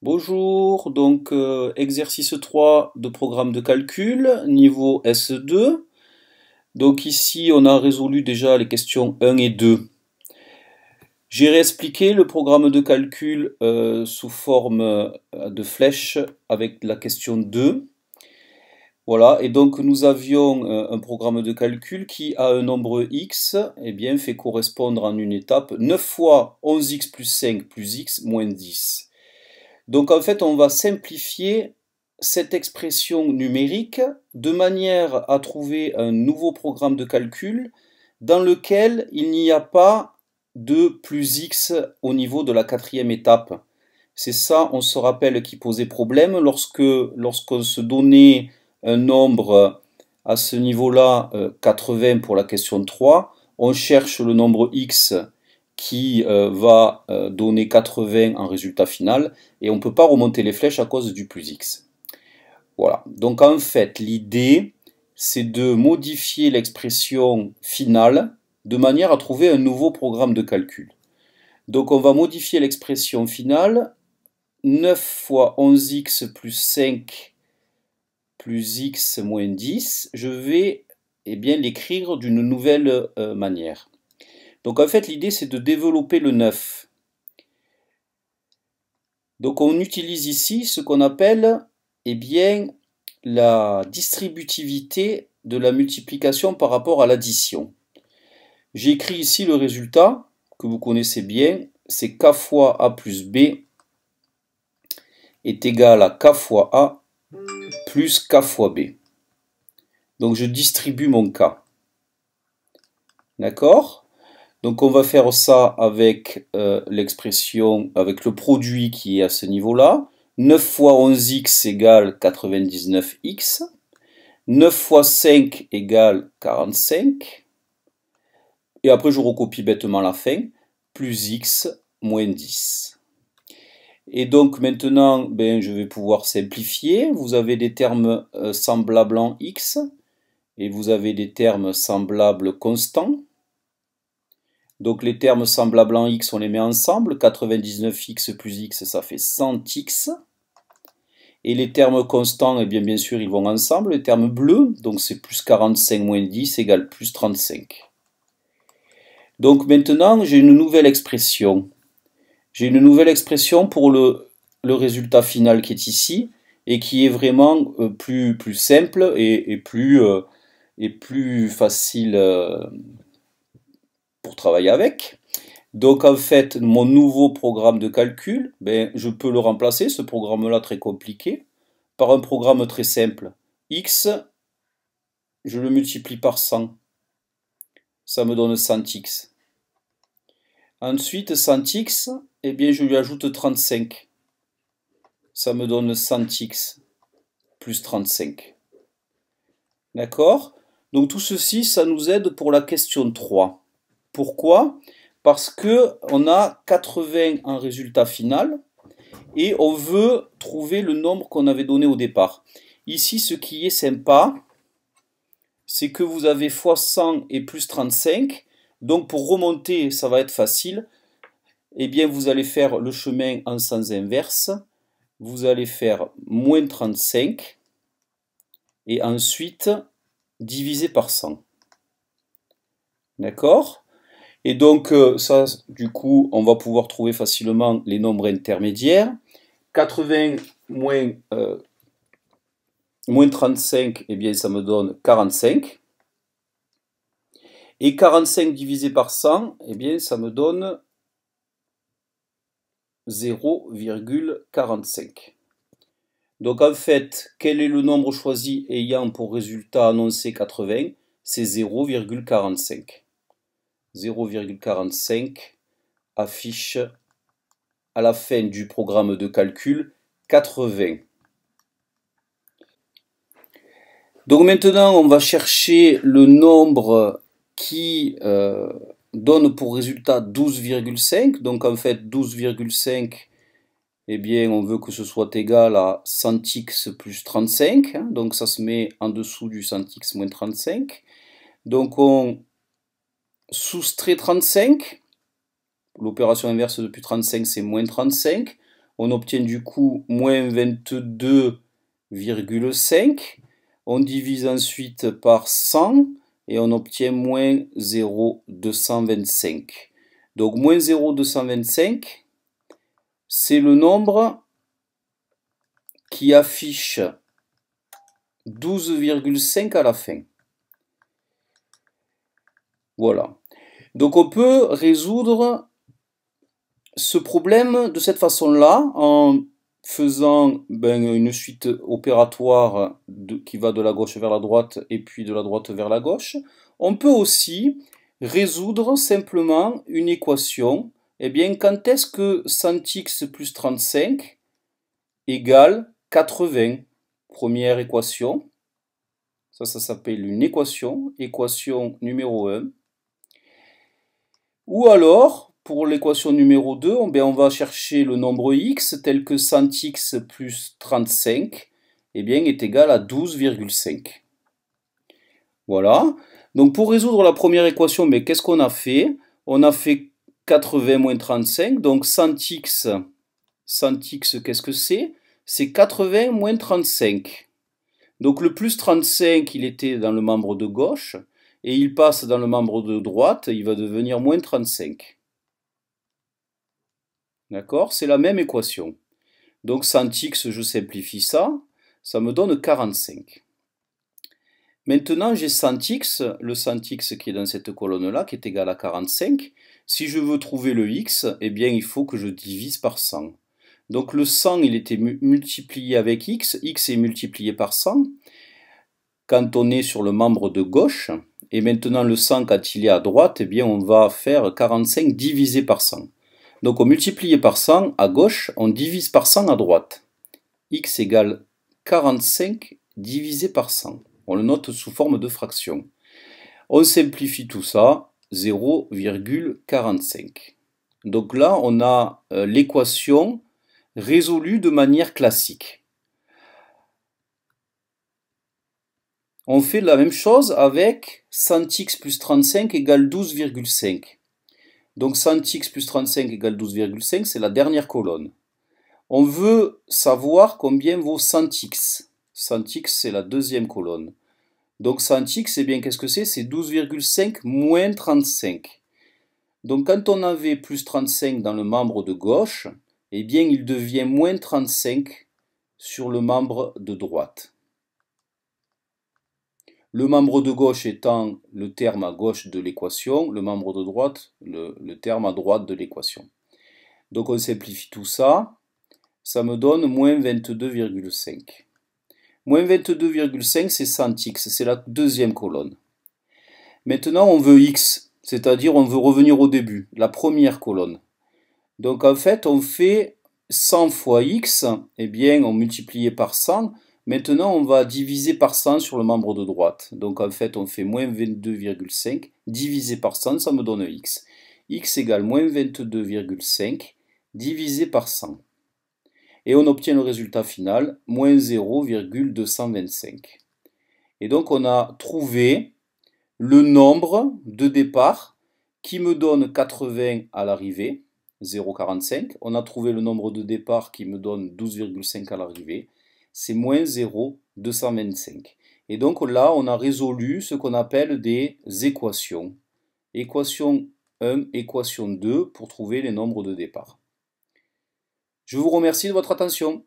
Bonjour, donc exercice 3 de programme de calcul, niveau S2. Donc ici on a résolu déjà les questions 1 et 2. J'ai réexpliqué le programme de calcul sous forme de flèche avec la question 2. Voilà, et donc nous avions un programme de calcul qui a un nombre x, et bien, fait correspondre en une étape 9 fois 11x plus 5 plus x moins 10. Donc en fait, on va simplifier cette expression numérique de manière à trouver un nouveau programme de calcul dans lequel il n'y a pas de plus x au niveau de la quatrième étape. C'est ça, on se rappelle, qui posait problème lorsqu'on se donnait un nombre à ce niveau-là, 80 pour la question 3, on cherche le nombre x qui va donner 80 en résultat final, et on ne peut pas remonter les flèches à cause du plus x. Voilà, donc en fait l'idée c'est de modifier l'expression finale de manière à trouver un nouveau programme de calcul. Donc on va modifier l'expression finale, 9 fois 11x plus 5 plus x moins 10, je vais l'écrire d'une nouvelle manière. Donc en fait l'idée c'est de développer le 9. Donc on utilise ici ce qu'on appelle la distributivité de la multiplication par rapport à l'addition. J'ai écrit ici le résultat que vous connaissez bien, c'est k fois a plus b est égal à k fois a plus k fois b. Donc je distribue mon k. D'accord? Donc on va faire ça avec l'expression, avec le produit qui est à ce niveau-là. 9 fois 11x égale 99x. 9 fois 5 égale 45. Et après je recopie bêtement la fin. Plus x moins 10. Et donc maintenant, je vais pouvoir simplifier. Vous avez des termes semblables en x. Et vous avez des termes semblables constants. Donc les termes semblables en x, on les met ensemble. 99x plus x, ça fait 100x. Et les termes constants, bien sûr, ils vont ensemble. Les termes bleus, donc c'est plus 45 moins 10 égale plus 35. Donc maintenant, j'ai une nouvelle expression. J'ai une nouvelle expression pour le résultat final qui est ici, et qui est vraiment plus simple et plus facile pour travailler avec. Donc en fait, mon nouveau programme de calcul, je peux le remplacer, ce programme-là très compliqué, par un programme très simple. X, je le multiplie par 100. Ça me donne 100x. Ensuite, 100x, je lui ajoute 35. Ça me donne 100x plus 35. D'accord? Donc tout ceci, ça nous aide pour la question 3. Pourquoi? Parce qu'on a 80 en résultat final et on veut trouver le nombre qu'on avait donné au départ. Ici, ce qui est sympa, c'est que vous avez fois 100 et plus 35. Donc pour remonter, ça va être facile. Vous allez faire le chemin en sens inverse. Vous allez faire moins 35 et ensuite diviser par 100. D'accord? Et donc ça, du coup, on va pouvoir trouver facilement les nombres intermédiaires. 80 moins 35, ça me donne 45. Et 45 divisé par 100, ça me donne 0,45. Donc en fait, quel est le nombre choisi ayant pour résultat annoncé 80? C'est 0,45. 0,45 affiche à la fin du programme de calcul 80. Donc maintenant, on va chercher le nombre qui donne pour résultat 12,5. Donc en fait, 12,5, on veut que ce soit égal à 100x plus 35. Donc ça se met en dessous du 100x moins 35. Donc on soustrait 35. L'opération inverse depuis 35, c'est moins 35. on obtient du coup moins 22,5. On divise ensuite par 100 et on obtient moins 0,225. Donc moins 0,225, c'est le nombre qui affiche 12,5 à la fin. Voilà. Donc on peut résoudre ce problème de cette façon-là, en faisant une suite opératoire qui va de la gauche vers la droite et puis de la droite vers la gauche. On peut aussi résoudre simplement une équation. Eh bien, quand est-ce que 100x plus 35 égale 80? Première équation. Ça s'appelle une équation, équation numéro 1. Ou alors, pour l'équation numéro 2, on va chercher le nombre x tel que 100x plus 35 est égal à 12,5. Voilà. Donc pour résoudre la première équation, qu'est-ce qu'on a fait? On a fait 80 moins 35, donc 100x, qu'est-ce que c'est? C'est 80 moins 35. Donc le plus 35, il était dans le membre de gauche, et il passe dans le membre de droite, il va devenir moins 35. D'accord? C'est la même équation. Donc 100x, je simplifie ça, ça me donne 45. Maintenant, j'ai 100x, le 100x qui est dans cette colonne-là, qui est égal à 45. Si je veux trouver le x, eh bien, il faut que je divise par 100. Donc le 100, il était multiplié avec x est multiplié par 100 quand on est sur le membre de gauche. Et maintenant, le 100, quand il est à droite, eh bien, on va faire 45 divisé par 100. Donc on multiplie par 100 à gauche, on divise par 100 à droite. X égale 45 divisé par 100. On le note sous forme de fraction. On simplifie tout ça, 0,45. Donc là, on a l'équation résolue de manière classique. On fait la même chose avec 100x plus 35 égale 12,5. Donc 100x plus 35 égale 12,5, c'est la dernière colonne. On veut savoir combien vaut 100x. 100x, c'est la deuxième colonne. Donc 100x, eh bien, qu'est-ce que c'est? C'est 12,5 moins 35. Donc quand on avait plus 35 dans le membre de gauche, eh bien, il devient moins 35 sur le membre de droite. Le membre de gauche étant le terme à gauche de l'équation, le membre de droite, le terme à droite de l'équation. Donc on simplifie tout ça, ça me donne moins 22,5. Moins 22,5, c'est 100x, c'est la deuxième colonne. Maintenant, on veut x, c'est-à-dire on veut revenir au début, la première colonne. Donc en fait, on fait 100 fois x, eh bien on multiplie par 100. Maintenant, on va diviser par 100 sur le membre de droite. Donc en fait, on fait moins 22,5 divisé par 100, ça me donne x. X égale moins 22,5 divisé par 100. Et on obtient le résultat final, moins 0,225. Et donc on a trouvé le nombre de départ qui me donne 80 à l'arrivée, 0,45. On a trouvé le nombre de départ qui me donne 12,5 à l'arrivée, c'est moins 0,225. Et donc là, on a résolu ce qu'on appelle des équations. Équation 1, équation 2 pour trouver les nombres de départ. Je vous remercie de votre attention.